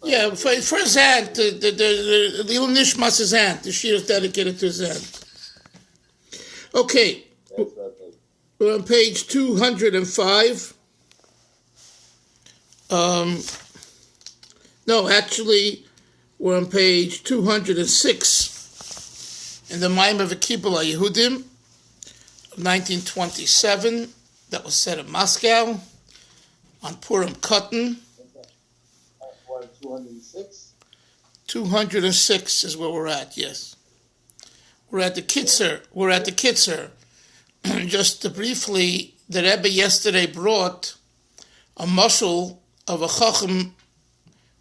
Yeah, for his aunt, the Il Nishmas' aunt. The shir is dedicated to his aunt. Okay, we're on page 205. No, actually, we're on page 206 in the Maamar Vkibel Yehudim, 1927. That was said in Moscow on Purim Cotton. 206? 206 is where we're at, yes. We're at the Kitzer. Just briefly, the Rebbe yesterday brought a mashal of a Chacham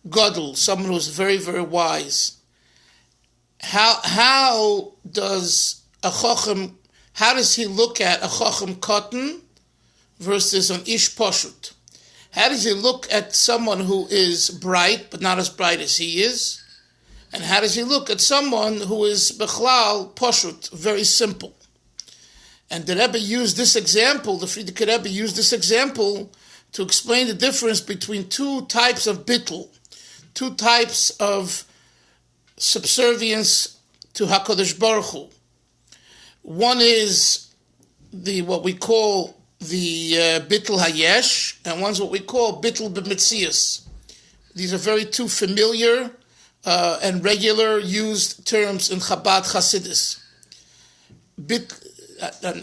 Gadol, someone who's very, very wise. How does he look at a Chacham Cotton versus an Ish Pashut? How does he look at someone who is bright, but not as bright as he is? And how does he look at someone who is Bechlal Pashut, very simple? And the Rebbe used this example, the Frierdiker Rebbe used this example to explain the difference between two types of bittul, two types of subservience to HaKadosh Baruch Hu. One is what we call the bittul hayesh, and one's what we call bittul b'mitzias. These are very two familiar and regular used terms in Chabad Hasidus.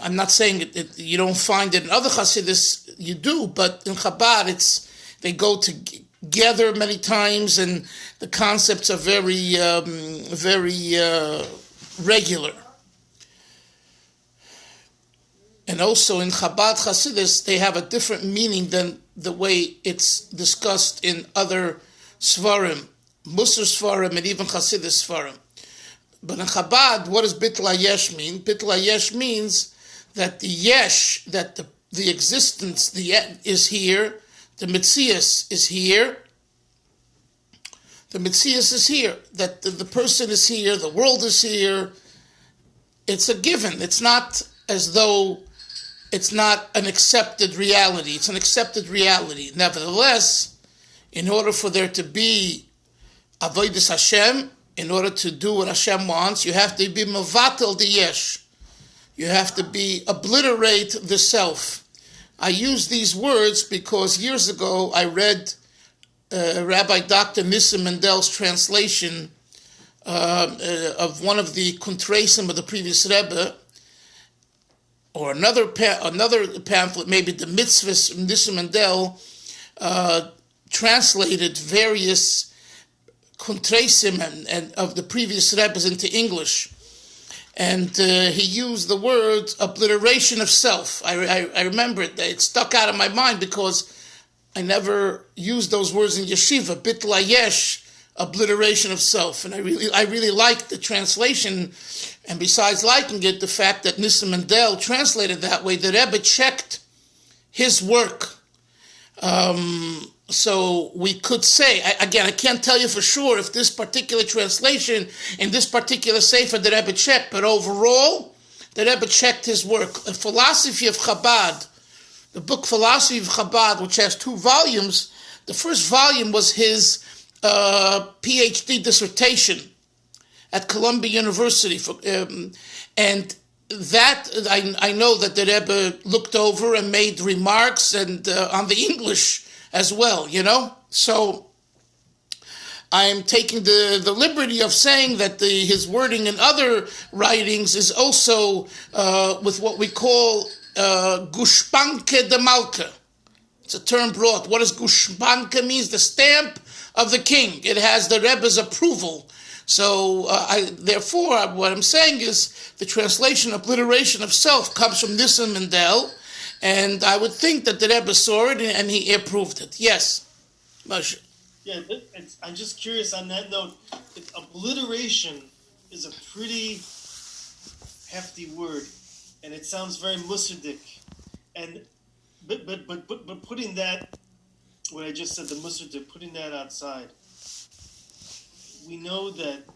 I'm not saying you don't find it in other Hasidus, you do, but in Chabad they go together many times, and the concepts are very regular. And also in Chabad Hasidus, they have a different meaning than the way it's discussed in other Svarim, Musar Svarim, and even Hasidus Svarim. But in Chabad, what does Bittul HaYesh mean? Bittul HaYesh means that the Yesh, that the existence, is here, the Metzias is here. The Metzias is here, that the person is here, the world is here. It's a given. It's not as though it's not an accepted reality. It's an accepted reality. Nevertheless, in order for there to be Avodas Hashem, in order to do what Hashem wants, you have to be mevatel the yesh. You have to obliterate the self. I use these words because years ago I read Rabbi Dr. Nissim Mendel's translation of one of the Kuntreisim of the previous Rebbe, or another pamphlet, maybe the Mitzvahs Nissim Mendel, translated various Kuntreisim and of the previous Rebbes into English. And he used the word obliteration of self. I remember it. It stuck out of my mind because I never used those words in yeshiva. Bittul hayesh, obliteration of self. And I really liked the translation. And besides liking it, the fact that Nissim Mendel translated that way, the Rebbe checked his work. So we could say, again, I can't tell you for sure if this particular translation in this particular sefer the Rebbe checked, but overall, the Rebbe checked his work. The Philosophy of Chabad, the book Philosophy of Chabad, which has 2 volumes, the first volume was his PhD dissertation at Columbia University. And that, I know that the Rebbe looked over and made remarks and on the English as well, So I'm taking the liberty of saying that his wording in other writings is also with what we call gushpanke de malka. It's a term brought. What does gushpanke means? The stamp of the king. It has the Rebbe's approval. So therefore, what I'm saying is the translation, obliteration of self, comes from Nissim Mendel. And I would think that the Rebbe saw it and he approved it. Yes, Moshe. Yeah, I'm just curious on that note. Obliteration is a pretty hefty word, and it sounds very musadik. But putting that, what I just said, the musadik, putting that outside, we know that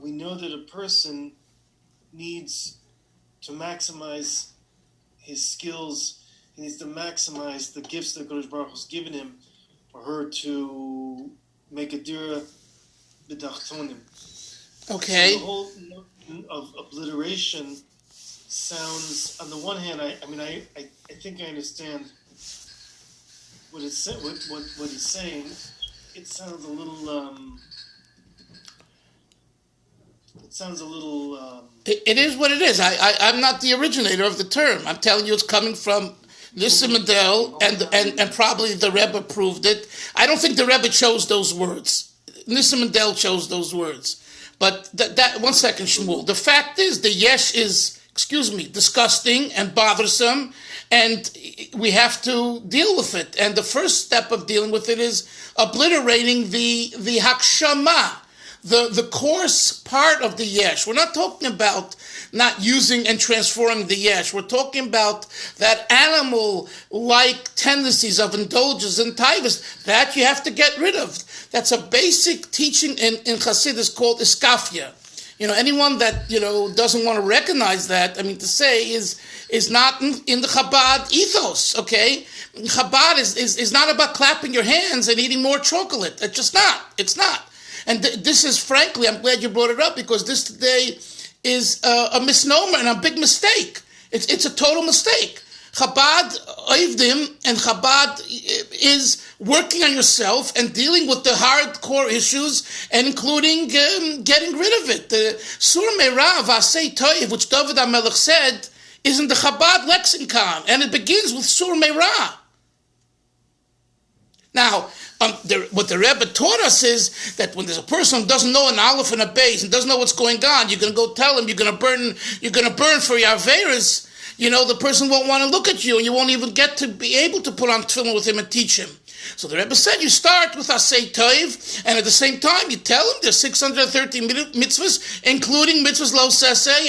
a person needs to maximize his skills, he needs to maximize the gifts that Kodesh Baruch has given him for her to make a dira b'dachtonim. Okay. So the whole notion of obliteration sounds, on the one hand, I think I understand what he's saying. It sounds a little. It is what it is. I'm not the originator of the term. I'm telling you, it's coming from Nissim Adel, and probably the Rebbe proved it. I don't think the Rebbe chose those words. Nissim Adel chose those words. But that 1 second, Shmuel. The fact is, the yesh is, disgusting and bothersome, and we have to deal with it. And the first step of dealing with it is obliterating the hakshama, the coarse part of the yesh. We're not talking about not using and transforming the yesh. We're talking about that animal-like tendencies of indulgence and taivas that you have to get rid of. That's a basic teaching in Chassidus called iskafia. Anyone that, doesn't want to recognize that, to say is not in the Chabad ethos, okay? Chabad is not about clapping your hands and eating more chocolate. It's just not. It's not. And this is, frankly, I'm glad you brought it up, because this today is a misnomer and a big mistake. It's a total mistake. Chabad Oivdim and Chabad is working on yourself and dealing with the hardcore issues, and including getting rid of it. The Sur Meirav Asei Toiv, which David HaMelech said, is in the Chabad lexicon, and it begins with Sur Meirav. Now, what the Rebbe taught us is that when there's a person who doesn't know an aleph and a beis and doesn't know what's going on, you're going to go tell him you're going to burn for your averas. The person won't want to look at you, and you won't even get to be able to put on tefillin with him and teach him. So the Rebbe said you start with Asei Toiv, and at the same time you tell him there's 613 mitzvahs, including mitzvahs lo saseh,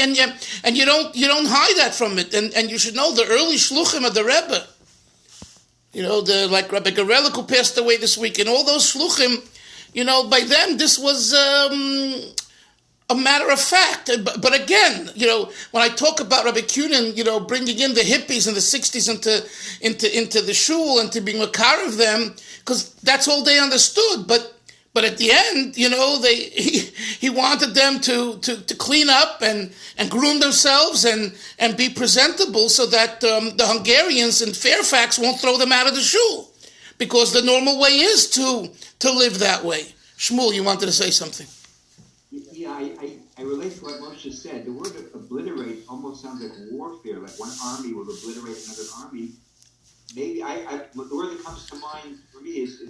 and you don't hide that from it. And you should know the early shluchim of the Rebbe. Like Rabbi Garelik, who passed away this week, and all those shluchim, by them this was a matter of fact. But again, when I talk about Rabbi Kunin, bringing in the hippies in the 60s into the shul and to be makar of them, because that's all they understood. But at the end, he wanted them to clean up and groom themselves and be presentable, so that the Hungarians in Fairfax won't throw them out of the shul, because the normal way is to live that way. Shmuel, you wanted to say something? Yeah, I relate to what Moshe said. The word obliterate almost sounds like warfare, like one army will obliterate another army. Maybe the word that comes to mind for me is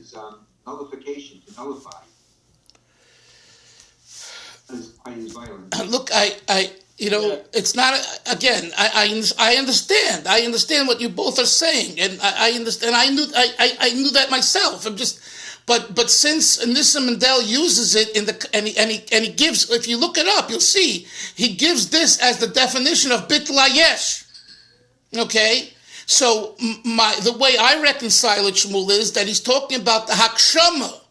nullification, to nullify. It's quite as violent. Look, it's not, again, I understand. I understand what you both are saying, and I understand. I knew that myself. But since Nissim Mendel uses it and he gives, if you look it up, you'll see he gives this as the definition of bit layesh. Okay, so the way I reconcile it, Shmuel, is that he's talking about the hakshama.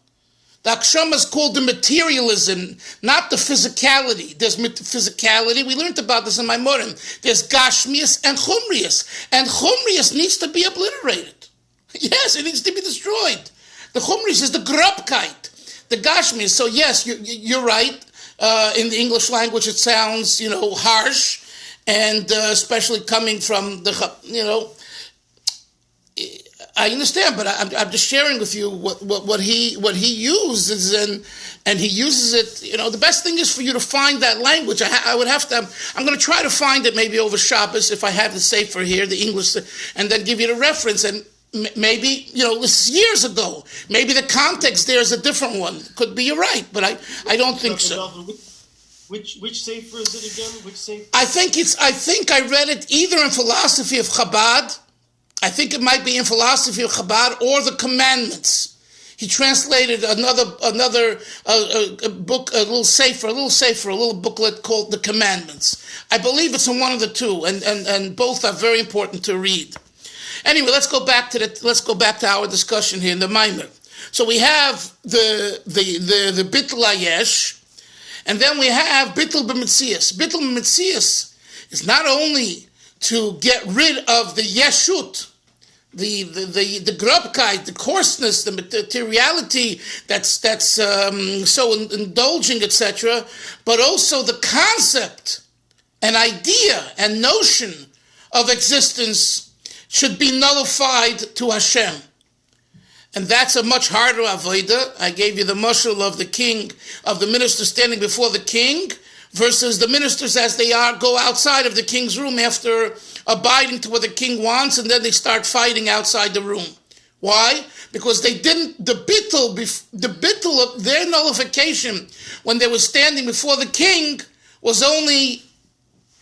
The hakshama is called the materialism, not the physicality. There's physicality. We learned about this in Maamar. There's gashmius and chumrius, and chumrius needs to be obliterated. Yes, it needs to be destroyed. The chumris is the grubkeit, the gashmis. So yes, you're right. In the English language, it sounds harsh, and especially coming from the I understand, but I'm just sharing with you what he uses, and he uses it. The best thing is for you to find that language. I would have to. I'm going to try to find it maybe over Shabbos if I have the sefer here, the English, and then give you the reference. And maybe, this is years ago. Maybe the context there is a different one. Could be, you're right, but I don't think so. Which sefer is it again? Which sefer? I think I read it either in Philosophy of Chabad. I think it might be in Philosophy of Chabad or the Commandments. He translated another book, a little booklet called The Commandments. I believe it's in one of the two, and both are very important to read. Anyway, let's go back to our discussion here in the Maamar. So we have the bittul hayesh, and then we have bittul b'metzias. Bittul b'metzias is not only to get rid of the yeshut, the grubkeit, the coarseness, the materiality that's so indulging, etc., but also the concept, an idea, and notion of existence should be nullified to Hashem. And that's a much harder avodah. I gave you the mashal of the king, of the minister standing before the king, versus the ministers as they are go outside of the king's room after abiding to what the king wants, and then they start fighting outside the room. Why? Because they didn't, the bittul of their nullification when they were standing before the king was only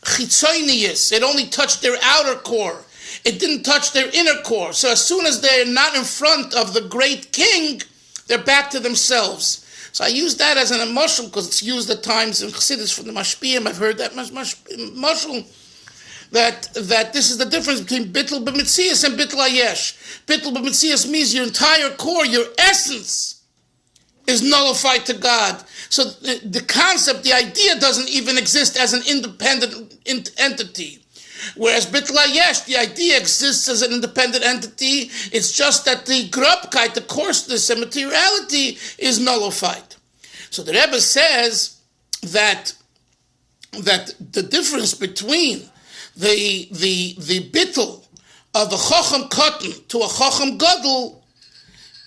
chitzonius. It only touched their outer core. It didn't touch their inner core. So as soon as they're not in front of the great king, they're back to themselves. So I use that as an emotion because it's used at times in Chassidus from the Mashpiyim. I've heard that mashal that this is the difference between bittul b'mitzias and bittul ayesh. Bittul b'mitzias means your entire core, your essence, is nullified to God. So the concept, the idea doesn't even exist as an independent entity. Whereas bittul ayesh, the idea exists as an independent entity. It's just that the grubkeit, the coarseness and materiality is nullified. So the Rebbe says that the difference between the bittul of a chacham cotton to a chacham gadol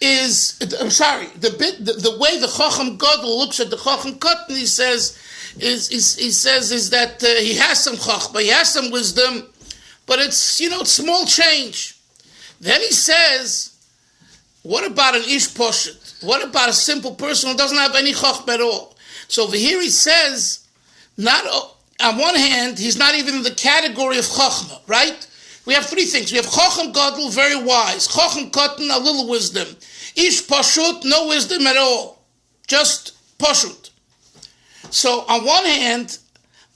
is, the way the chacham gadol looks at the chacham cotton, he says that he has some chachma, he has some wisdom, but it's small change. Then he says, what about an ish poshet? What about a simple person who doesn't have any chachma at all? So over here he says, not on one hand, he's not even in the category of chachma, right? We have three things. We have chacham gadol, very wise. Chacham katan, a little wisdom. Ish pashut, no wisdom at all. Just pashut. So on one hand,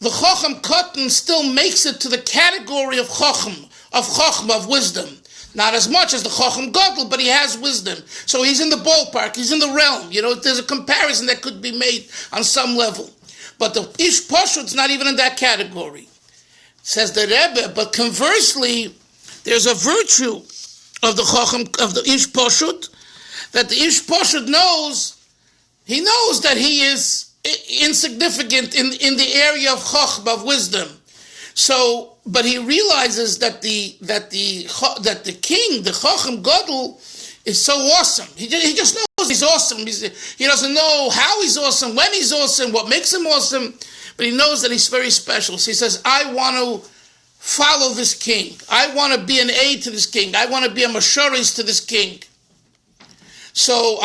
the chacham katan still makes it to the category of chacham, of wisdom. Not as much as the chacham gadol, but he has wisdom. So he's in the ballpark, he's in the realm. There's a comparison that could be made on some level. But the ish pashut's not even in that category. Says the Rebbe, but conversely, there's a virtue of the chacham, of the ish pashut, that the ish pashut knows that he is insignificant in the area of chacham, of wisdom. So, but he realizes that the king, the chacham gadol, is so awesome. He just knows he's awesome. He doesn't know how he's awesome, when he's awesome, what makes him awesome, but he knows that he's very special. So he says, I want to follow this king. I want to be an aid to this king. I want to be a masharis to this king. So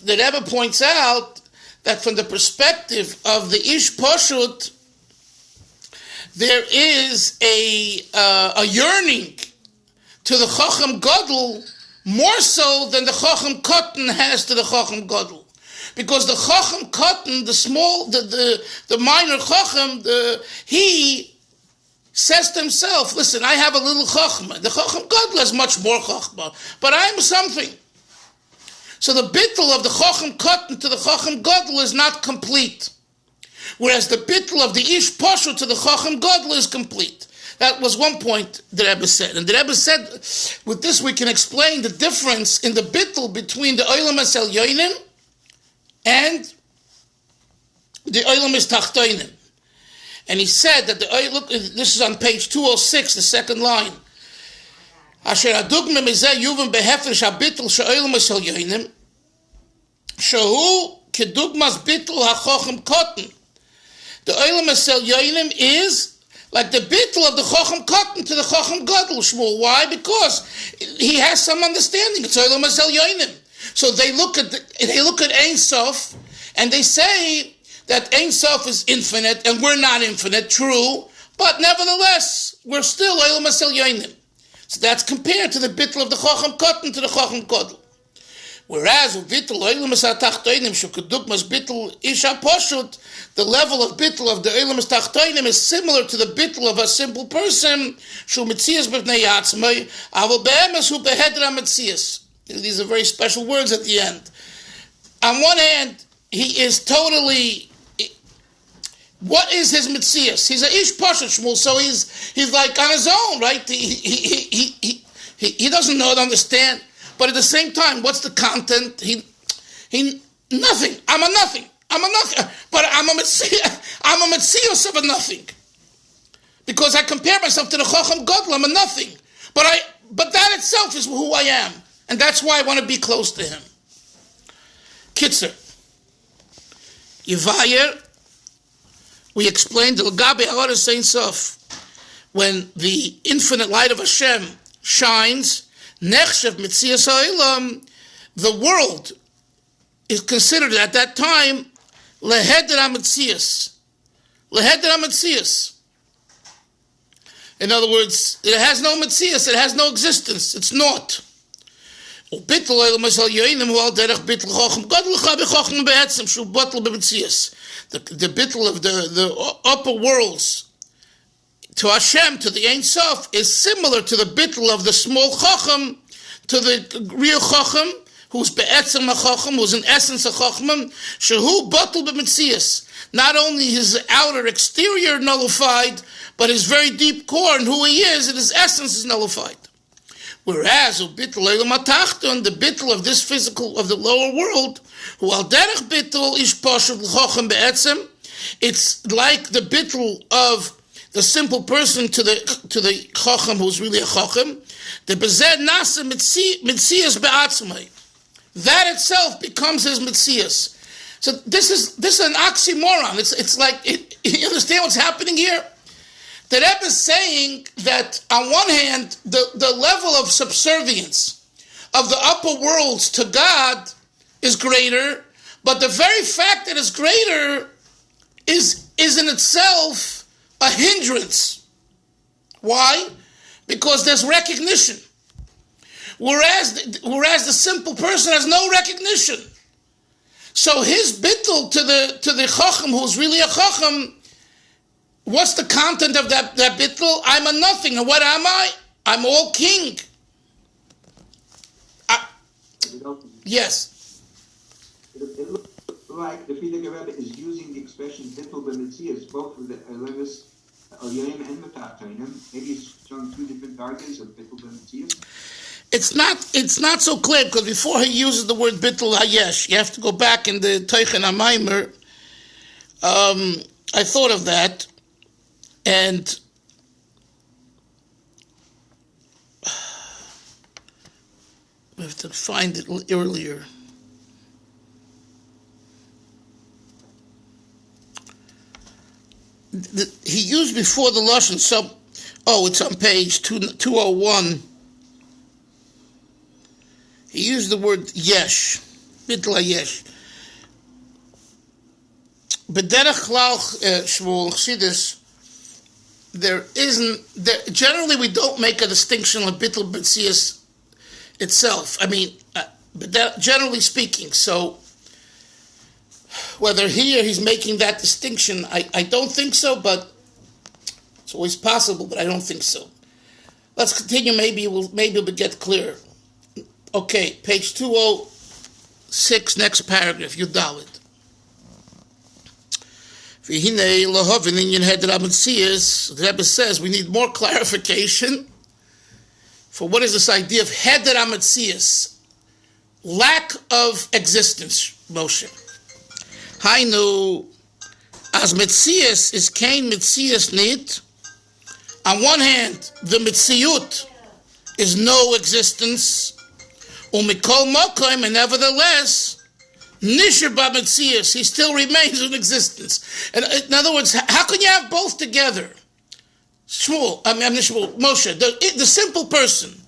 the Rebbe points out that from the perspective of the ish pashut, there is a yearning to the chacham gadol more so than the chacham katan has to the chacham gadol, because the chacham katan, the minor chacham, he says to himself, "Listen, I have a little chachma. The chacham gadol has much more chachma, but I'm something." So the bittul of the chacham katan to the chacham gadol is not complete, whereas the bittul of the ish pashut to the chacham gadol is complete. That was one point the Rebbe said. And the Rebbe said, with this we can explain the difference in the bittul between the Olam Elyonim and the Olam Tachtonim. And he said that look, this is on page 206, the second line. Asher adugma mizeh yuvim behefresh habittul she'olam Elyonim shehu kedugmas bittul hachochem kotten. The Olam Elyonim is like the bittul of the chacham katan to the chacham gadol, Shmuel. Why? Because he has some understanding. It's Olam Elyonim. So they look at Ein Sof and they say that Ein Sof is infinite and we're not infinite. True, but nevertheless we're still Olam Elyonim. So that's compared to the bittul of the chacham katan to the chacham gadol. Whereas bittul Olam Tachtonim shukadukmas bittul isha poshut, the level of bittul of the Olam Tachtonim is similar to the bittul of a simple person. Shu mitzias b'nei yatzmai, avol be'emes hu behedra mitzias. These are very special words at the end. On one hand, he is totally. What is his mitzias? He's a ish poshut, Shmuel. So he's like on his own, right? He doesn't know, understand. But at the same time, what's the content? He nothing. I'm a nothing. But I'm a Metzius of a nothing. Because I compare myself to the Chacham Gadol, I'm a nothing. But that itself is who I am. And that's why I want to be close to him. Kitzer. Yevayer, we explained the L'gabe Ha'or Sein Sof. When the infinite light of Hashem shines, Nechshev Metzias Ha'olam, the world is considered at that time Leheder HaMetzias. Leheder HaMetzias. In other words, it has no Metzias, it has no existence, it's naught. The bittul of the upper worlds to Hashem, to the Ein Sof, is similar to the bittul of the small Chacham to the real Chacham, who's be'etzem HaChacham, who's in essence a Chacham, shehu batul b'metzias. Not only his outer exterior nullified, but his very deep core and who he is, and his essence is nullified. Whereas the bittul of this physical, of the lower world, who al derech bittul ish pashuv l'chacham be'etzem, it's like the bittul of the simple person to the chacham who's really a chacham. The bezed nasa mitzias be'atzmai. That itself becomes his mitzias. So this is an oxymoron. It's like you understand what's happening here. The Rebbe is saying that on one hand, the level of subservience of the upper worlds to God is greater, but the very fact that it's greater is in itself a hindrance. Why? Because there's recognition. Whereas the simple person has no recognition. So his bittul to the chacham, who's really a chacham, what's the content of that bittul? I'm a nothing. And what am I? I'm all king. Yes. It looks like the Frierdiker Rebbe is using the expression bittul b'metzias, both for the Elevis Elyonim and Metachtonim. Maybe he's showing two different darkness of bittul b'metzias. It's not so clear, because before he uses the word bittul hayesh, you have to go back in the Teichen HaMaamar. I thought of that, and I have to find it earlier. He used before the Lashon, it's on page 201. He used the word yesh, bittul yesh. B'derech klal shmuel chassidus, generally we don't make a distinction of bittul b'tzias itself. I mean, generally speaking. So whether he's making that distinction, I don't think so, but it's always possible, but I don't think so. Let's continue. Maybe we'll get clearer. Okay, page 206, next paragraph, Yudalit. The Rebbe says we need more clarification for what is this idea of heder ametzias, lack of existence, Moshe. Hainu, as metzias is kain metzias nit. On one hand, the metziyut is no existence. Umikol mokoim, and nevertheless, Nisher Bametzias, he still remains in existence. And in other words, how can you have both together? Moshe, the simple person,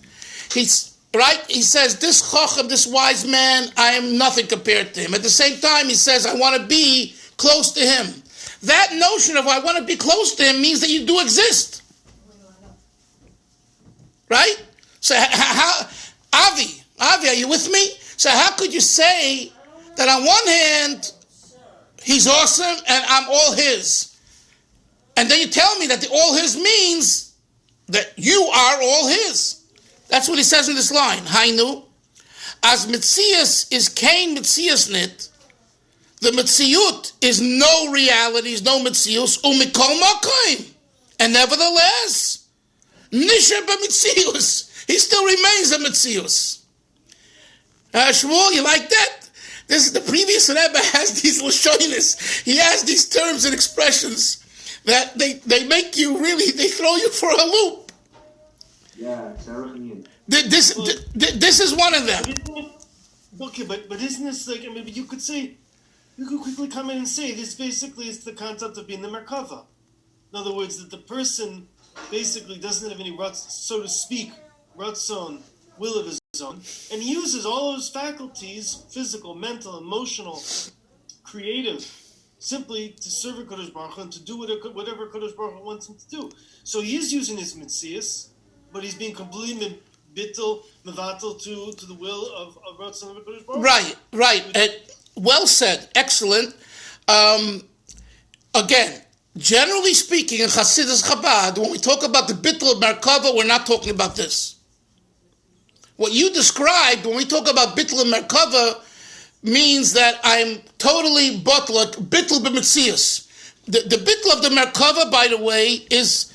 he's right. He says, this chacham, this wise man, I am nothing compared to him. At the same time, he says, I want to be close to him. That notion of I want to be close to him means that you do exist, right? So how Avi, are you with me? So how could you say that on one hand, he's awesome and I'm all his, and then you tell me that the all his means that you are all his? That's what he says in this line. Hainu, as mitzias is kain mitzias nit, the mitziyut is no reality, is no mitzius, umikol makoim, and nevertheless, nisher b'mitzius, he's still still remains a Metzius. Shmuel, you like that? This is the previous Rebbe has these lashonis. He has these terms and expressions that they make you really, they throw you for a loop. Yeah, this is one of them. Okay, but isn't this like, maybe you could quickly come in and say this basically is the concept of being the Merkava. In other words, that the person basically doesn't have any ruts, so to speak, rutzon, will of his own, and he uses all of his faculties, physical, mental, emotional, creative, simply to serve a Kodesh Baruch Hu and to do whatever Kodesh Baruch Hu wants him to do. So he is using his mitzias, but he's being completely bittul, mevatel to the will of Ratzon of Kodesh Baruch Hu. Right. Well said. Excellent. Again, generally speaking, in Hasidus Chabad, when we talk about the bittul of Merkava, we're not talking about this. What you described, when we talk about bittul and Merkava, means that I'm totally bittul b'metzius. The bittul of the Merkava, by the way, is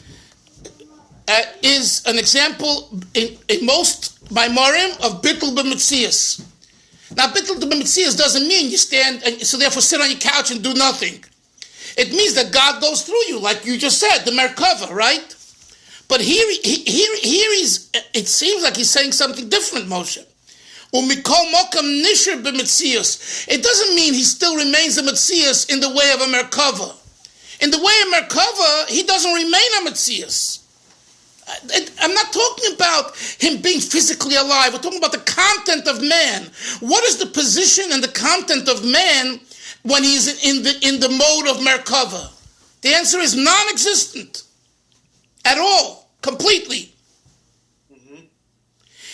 an example in most Maamarim of bittul b'metzius. Now, bittul b'metzius doesn't mean you stand and so therefore sit on your couch and do nothing. It means that God goes through you, like you just said, the Merkava, right? But here it seems like he's saying something different, Moshe. It doesn't mean he still remains a Metzius in the way of a Merkava. In the way of Merkava, he doesn't remain a Metzius. I'm not talking about him being physically alive. We're talking about the content of man. What is the position and the content of man when he's in the mode of Merkava? The answer is non-existent. At all, completely. Mm-hmm.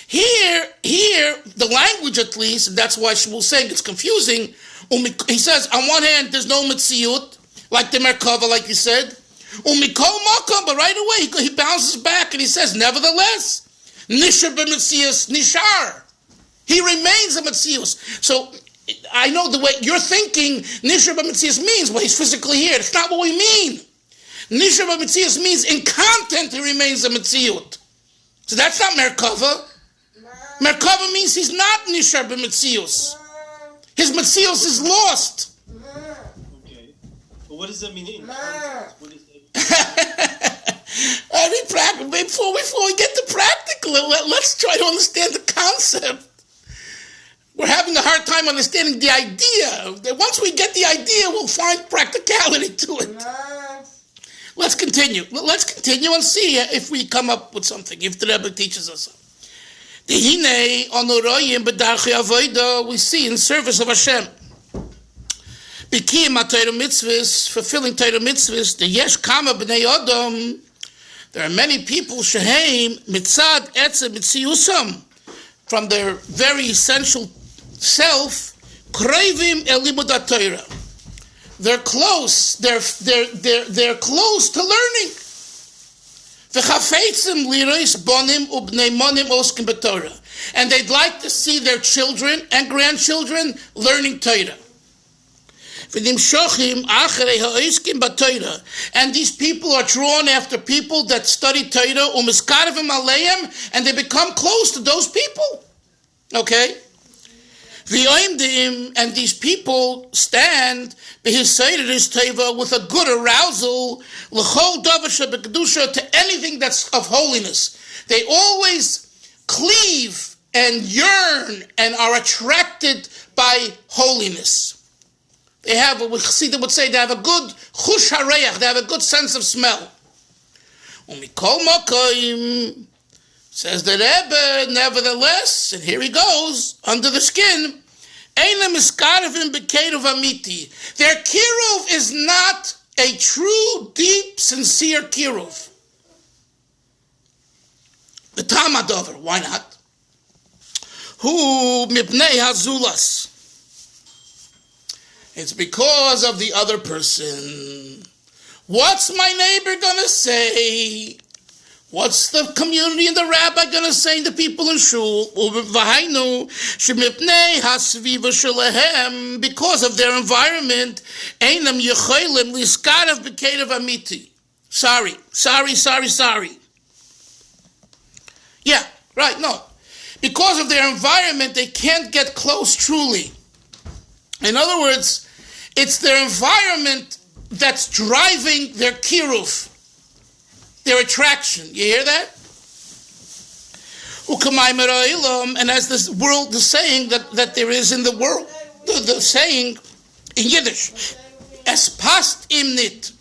Here, the language at least, and that's why Shmuel's saying it's confusing. He says, on one hand, there's no Metziut, like the Merkava, like you said. Umikol Makam, but right away he bounces back and he says, nevertheless, Nishar b'Metzius Nishar. He remains a Metzius. So I know the way you're thinking, Nishar b'Metzius means, well, he's physically here. That's not what we mean. Nishar b'Metzius means in content he remains a Metziut. So that's not Merkava. Merkava means he's not Nishar b'Metzius. His Metzius is lost. Okay. But what does that mean in content? What is that? Before we get to practical, let's try to understand the concept. We're having a hard time understanding the idea. Once we get the idea, we'll find practicality to it. Let's continue. Let's continue and see if we come up with something, if the Rebbe teaches us something. We see in service of Hashem. Bikiyim Torah mitzvahs, fulfilling Torah mitzvahs, the yesh kama b'nei Adam. There are many people sheheim mitzad etzem mitziusam, from their very essential self, krevim el limud Torah. They're close. They're close to learning. V'chafeitzim lirois bonim ubnei monim oskim b'Torah, and they'd like to see their children and grandchildren learning Torah. And these people are drawn after people that study Torah, and they become close to those people. Okay? And these people stand with a good arousal to anything that's of holiness. They always cleave and yearn and are attracted by holiness. They have, what Chassidim would say, they have a good chush hareach, they have a good sense of smell. Umikol makoim, says the Rebbe, nevertheless, and here he goes, under the skin, einam iskarevim b'keruv amiti. Their kiruv is not a true, deep, sincere kiruv. The Tamadover, why not? Hu mipnei hazulas. It's because of the other person. What's my neighbor going to say? What's the community and the rabbi going to say to people in shul? Because of their environment. Sorry. Yeah, Right, no. Because of their environment, they can't get close truly. In other words, it's their environment that's driving their kiruf, their attraction. You hear that? And as this world, the saying that there is in the world, the saying in Yiddish, es passt ihm nit,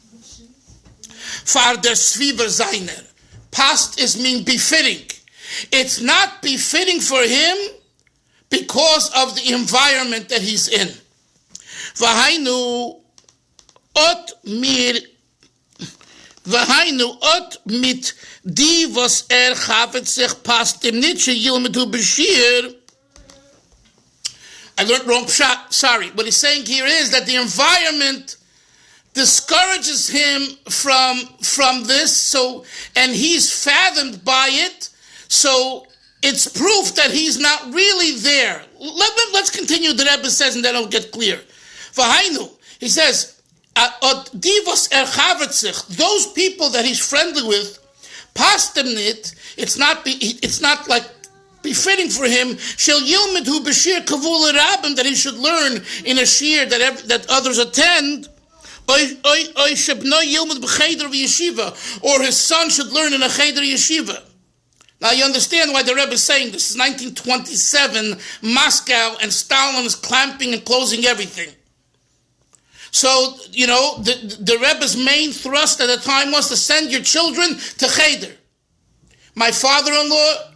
far der Sviver seiner. Past is mean befitting. It's not befitting for him because of the environment that he's in. V'hainu ot mit di was chavet sich past dem nit sheyilmedu b'shir. I learned wrong shot. Sorry. What he's saying here is that the environment discourages him from this, so, and he's fathomed by it, so it's proof that he's not really there. Let's continue. The Rebbe says, and then it'll get clear. V'hainu, he says, divos those people that he's friendly with, pastemnit, it's not like befitting for him, shel yilmid hu b'shir kavul rabim, that he should learn in a shir that others attend, or his son should learn in a cheder yeshiva. Now you understand why the Rebbe is saying this. Is 1927, Moscow, and Stalin is clamping and closing everything. So, the Rebbe's main thrust at the time was to send your children to cheder. My father-in-law,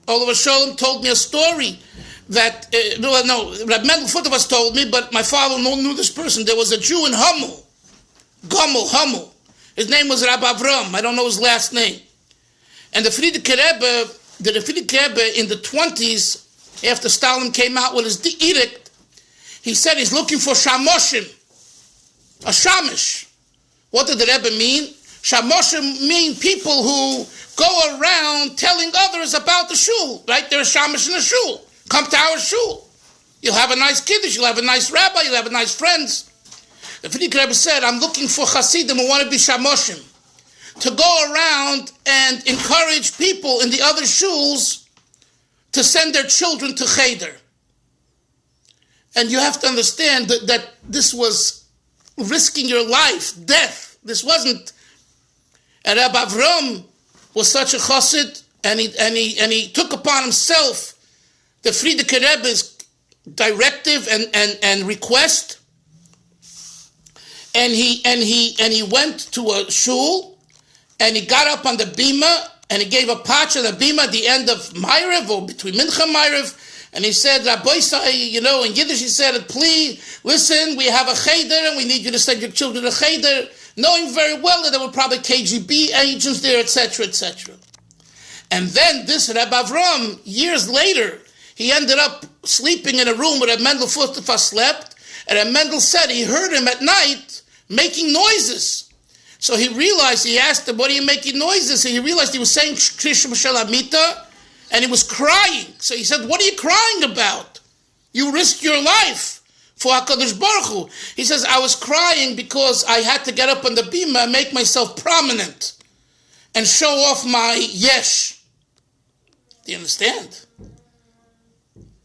Oliver Sholem, told me a story that, Reb Mendel Futterwas told me, but my father-in-law knew this person. There was a Jew in Hummel. His name was Rabbi Avram. I don't know his last name. And the Frierdiker Rebbe in the 20s, after Stalin came out with his edict, he said he's looking for shamoshim, a shamish. What did the Rebbe mean? Shamoshim mean people who go around telling others about the shul, right? There's shamish in the shul. Come to our shul. You'll have a nice kiddush, you'll have a nice rabbi, you'll have a nice friends. The Frierdiker Rebbe said, I'm looking for chassidim who want to be shamoshim, to go around and encourage people in the other shuls to send their children to cheder. And you have to understand that this was risking your life, death. This wasn't. And Rabbi Avram was such a chassid, and he took upon himself the Frierdiker Rebbe's directive and request, and he went to a shul. And he got up on the bima, and he gave a patch on the bima at the end of Ma'ariv, or between Mincha and Ma'ariv, and he said, Rabbi Sai, in Yiddish he said, please, listen, we have a cheder, and we need you to send your children to cheder, knowing very well that there were probably KGB agents there, etc., etc. And then this Rabbi Avram, years later, he ended up sleeping in a room where Reb Mendel Futterwas slept, and Reb Mendel said he heard him at night making noises. So he realized, he asked him, what are you making noises? And he realized he was saying Krishma Shalamita, and he was crying. So he said, what are you crying about? You risked your life for HaKadosh Baruch Hu. He says, I was crying because I had to get up on the bima and make myself prominent and show off my yesh. Do you understand?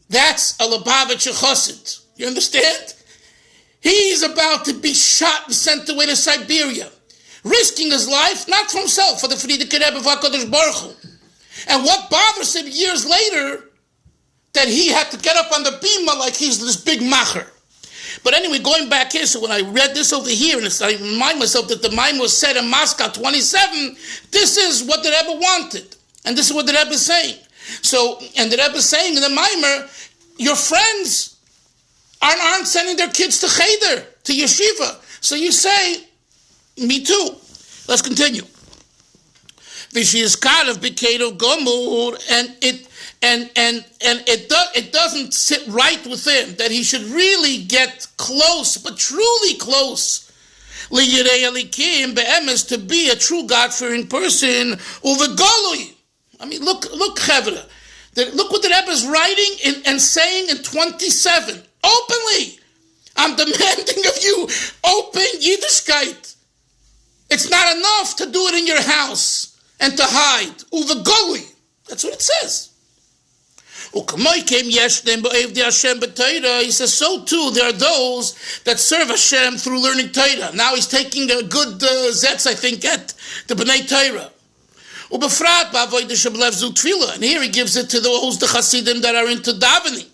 That's a Lubavitcher Chassid. You understand? He's about to be shot and sent away to Siberia, risking his life, not for himself, for the Frierdiker Rebbe of HaKadosh Baruch Hu. And what bothers him years later, that he had to get up on the bima like he's this big macher. But anyway, going back here, so when I read this over here, and I remind myself that the Maamar was said in Moscow 27, this is what the Rebbe wanted. And this is what the Rebbe is saying. So, and the Rebbe is saying in the Maamar, your friends aren't sending their kids to cheder, to yeshiva. So you say, me too. Let's continue. V'shizkarev b'kedo gomur, and it doesn't sit right with him that he should really get close, but truly close, liyirei elikim be'emes, to be a true God-fearing person. Uvegolui. I mean, look, Chevra. Look what the Rebbe is writing and saying in 27 openly. I'm demanding of you open Yiddishkeit. It's not enough to do it in your house and to hide. Uvegolui. That's what it says. He says, so too, there are those that serve Hashem through learning Torah. Now he's taking a good zetz, I think, at the B'nai Torah. And here he gives it to those, the Hasidim that are into davening.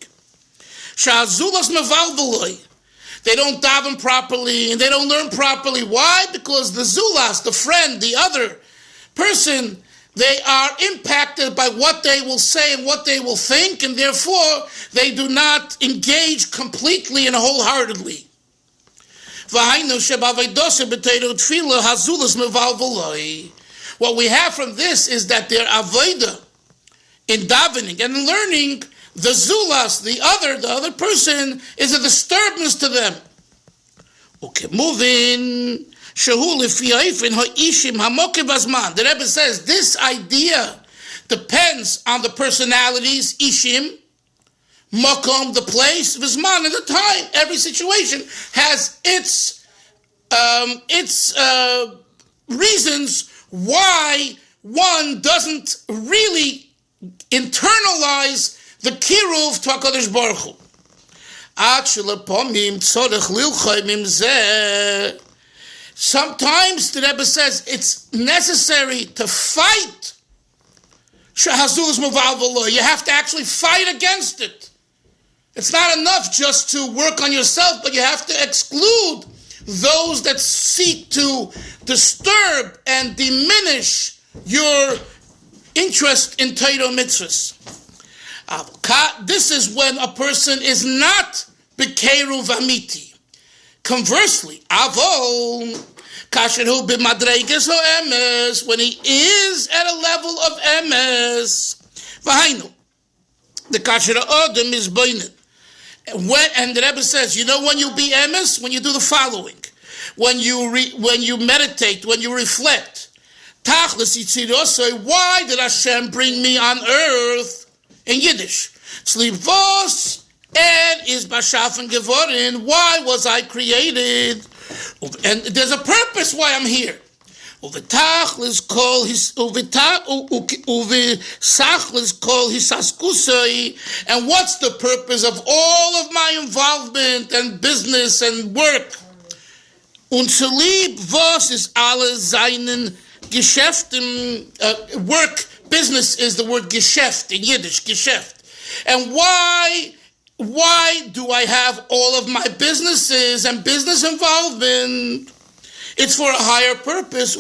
They don't daven properly and they don't learn properly. Why? Because the Zulas, the friend, the other person, they are impacted by what they will say and what they will think, and therefore they do not engage completely and wholeheartedly. What we have from this is that their avodah in davening and learning, the zulas, the other person, is a disturbance to them. Okay, moving. The Rebbe says this idea depends on the personalities, ishim, makom, the place, vizman, and the time. Every situation has its reasons why one doesn't really internalize the kiruv to HaKadosh Baruch Hu. Sometimes the Rebbe says it's necessary to fight. You have to actually fight against it. It's not enough just to work on yourself, but you have to exclude those that seek to disturb and diminish your interest in Torah mitzvahs. This is when a person is not bekeruv amiti. Conversely, avol kasheru b'madreiges ho emes, when he is at a level of emes, v'hainu the kasher adam is boined. And the Rebbe says, you know when you be emes, when you do the following, when you meditate, when you reflect. Tachlis yitzirosoi, why did Hashem bring me on earth? In Yiddish, tzlivos and is bashafan gevorin. Why was I created? And there's a purpose why I'm here. Uvitachlis kol his uvitachlis kol hisaskusoi. And what's the purpose of all of my involvement and business and work? Unzelieb vos is alle seinen Geschäften. Work, business is the word Geschäft in Yiddish, Geschäft. And why do I have all of my businesses and business involvement? It's for a higher purpose.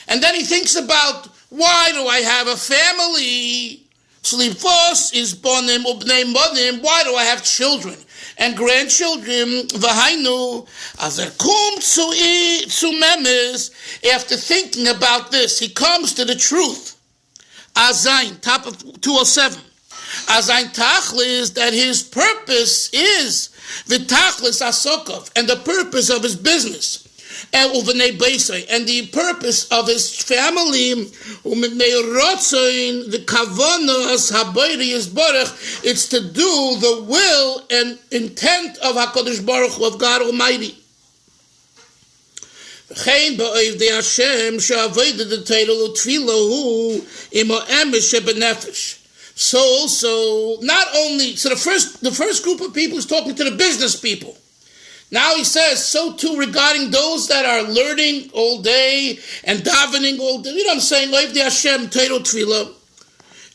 And then he thinks about, why do I have a family? Is bonim ubnei monim. Why do I have children and grandchildren? After thinking about this, he comes to the truth. Azayin, top of 207. Azayin tachlis, that his purpose is the tachlis asokov, and the purpose of his business, and the purpose of his family, the kavanos habayri is baruch, it's to do the will and intent of HaKadosh Baruch Hu, of God Almighty. So also, not only, so the first group of people is talking to the business people. Now he says, so too regarding those that are learning all day and davening all day. You know what I'm saying?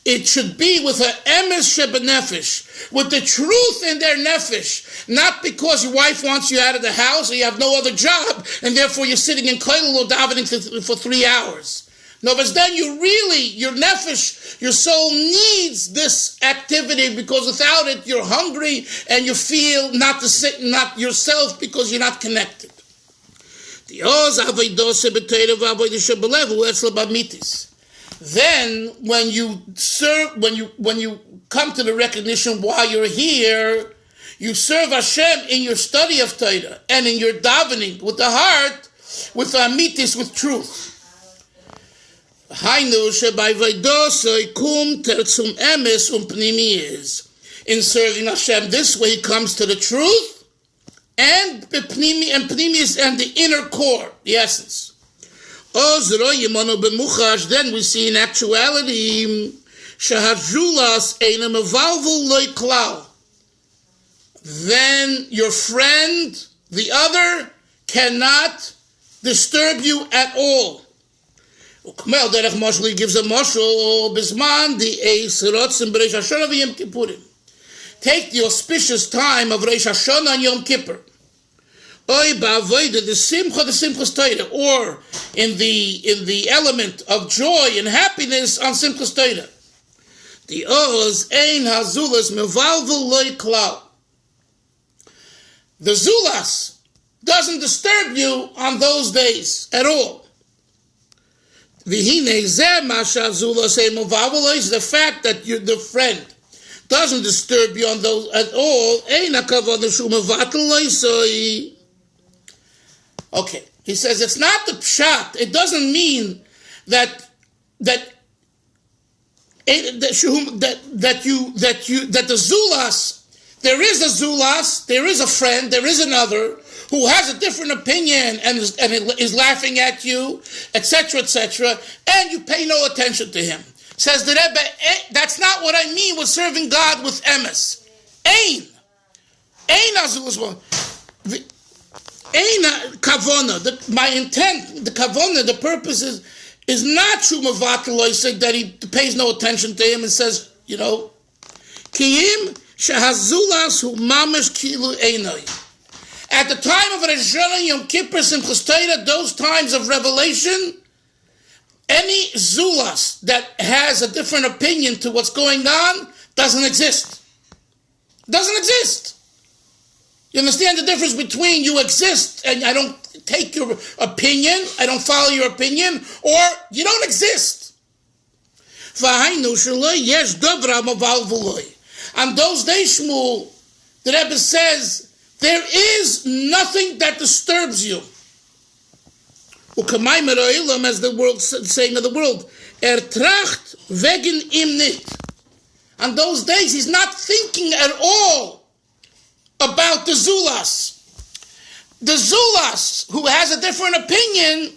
It should be with an emes shebenefesh, with the truth in their nefesh, not because your wife wants you out of the house or you have no other job and therefore you're sitting in kollel or davening for 3 hours. No, but then you really, your nefesh, your soul needs this activity, because without it you're hungry and you feel not yourself because you're not connected. Then when you serve, when you come to the recognition why you're here, you serve Hashem in your study of Torah and in your davening with the heart, with amitis, with truth. In serving Hashem this way, he comes to the truth and the pnimis and the inner core, the essence. Then we see in actuality, then your friend, the other, cannot disturb you at all. He gives a mashal, take the auspicious time of Rosh Hashanah and Yom Kippur. Or in the element of joy and happiness on Simchas Torah. The Oz ein hazulas mevalvel loy klau. The zulas doesn't disturb you on those days at all. V'hine zeh masha zulas ein mevalvel is the fact that the friend doesn't disturb you on those at all. Ein hakavod shu mevatel loy. Okay, he says it's not the pshat. It doesn't mean that the zulas, there is a zulas, there is a friend, there is another who has a different opinion and is laughing at you, etc., etc., and you pay no attention to him. Says the Rebbe, that's not what I mean with serving God with emes. Ein azulas. Kavona, my intent, the kavona, the purpose is not shumavatel that he pays no attention to him and says, kiyim shehazulas hu mamish kilu einoi. At the time of Rosh Hashanah, Yom Kippur, Simchas Torah, those times of revelation, any zulas that has a different opinion to what's going on doesn't exist. Doesn't exist. You understand the difference between you exist and I don't take your opinion, I don't follow your opinion, or you don't exist. On those days, Shmuel, the Rebbe says, there is nothing that disturbs you. As the world saying of the world, tracht wegen ihm nicht. On those days, he's not thinking at all about the zulas. The zulas, who has a different opinion,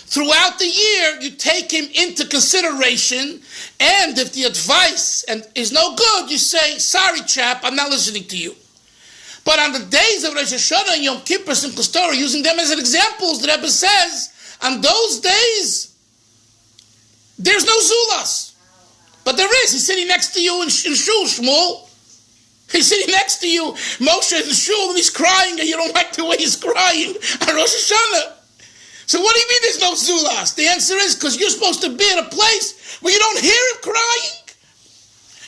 throughout the year, you take him into consideration, and if the advice is no good, you say, sorry chap, I'm not listening to you. But on the days of Rosh Hashanah and Yom Kippur, Simchas Torah, using them as examples, the Rebbe says, on those days, there's no zulas. But there is. He's sitting next to you in shul, Shmuel. He's sitting next to you, Moshe, in the shul, and he's crying, and you don't like the way he's crying on Rosh Hashanah. So what do you mean there's no zulas? The answer is because you're supposed to be in a place where you don't hear him crying.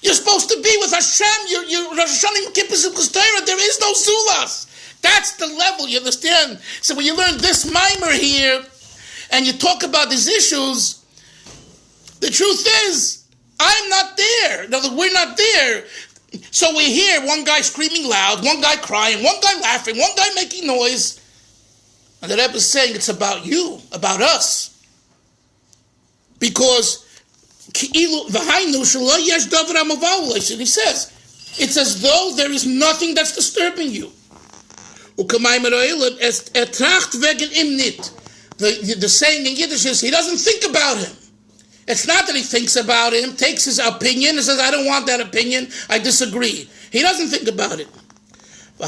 You're supposed to be with Hashem. You're Rosh Hashanah, Yom Kippur, Simchas Torah. There is no zulas. That's the level, you understand? So when you learn this Maamar here, and you talk about these issues, the truth is, I'm not there. No, we're not there. So we hear one guy screaming loud, one guy crying, one guy laughing, one guy making noise. And the Rebbe is saying it's about you, about us. Because he says, it's as though there is nothing that's disturbing you. The saying in Yiddish is, he doesn't think about him. It's not that he thinks about him, takes his opinion, and says, I don't want that opinion, I disagree. He doesn't think about it. He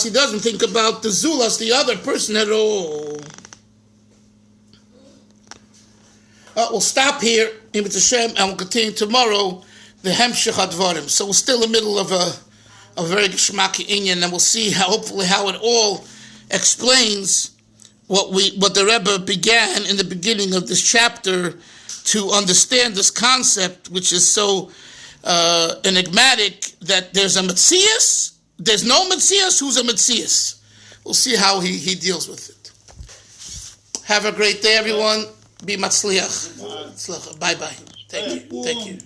doesn't think about the zulas, the other person at all. We'll stop here, and we'll continue tomorrow, the Hemshech Advarim. So we're still in the middle of a very geschmacky inyan, and we'll see hopefully how it all explains what the Rebbe began in the beginning of this chapter to understand this concept, which is so enigmatic, that there's a Metzias, there's no Metzias, who's a Metzias. We'll see how he deals with it. Have a great day, everyone. Be matzliach. Bye-bye. Thank you.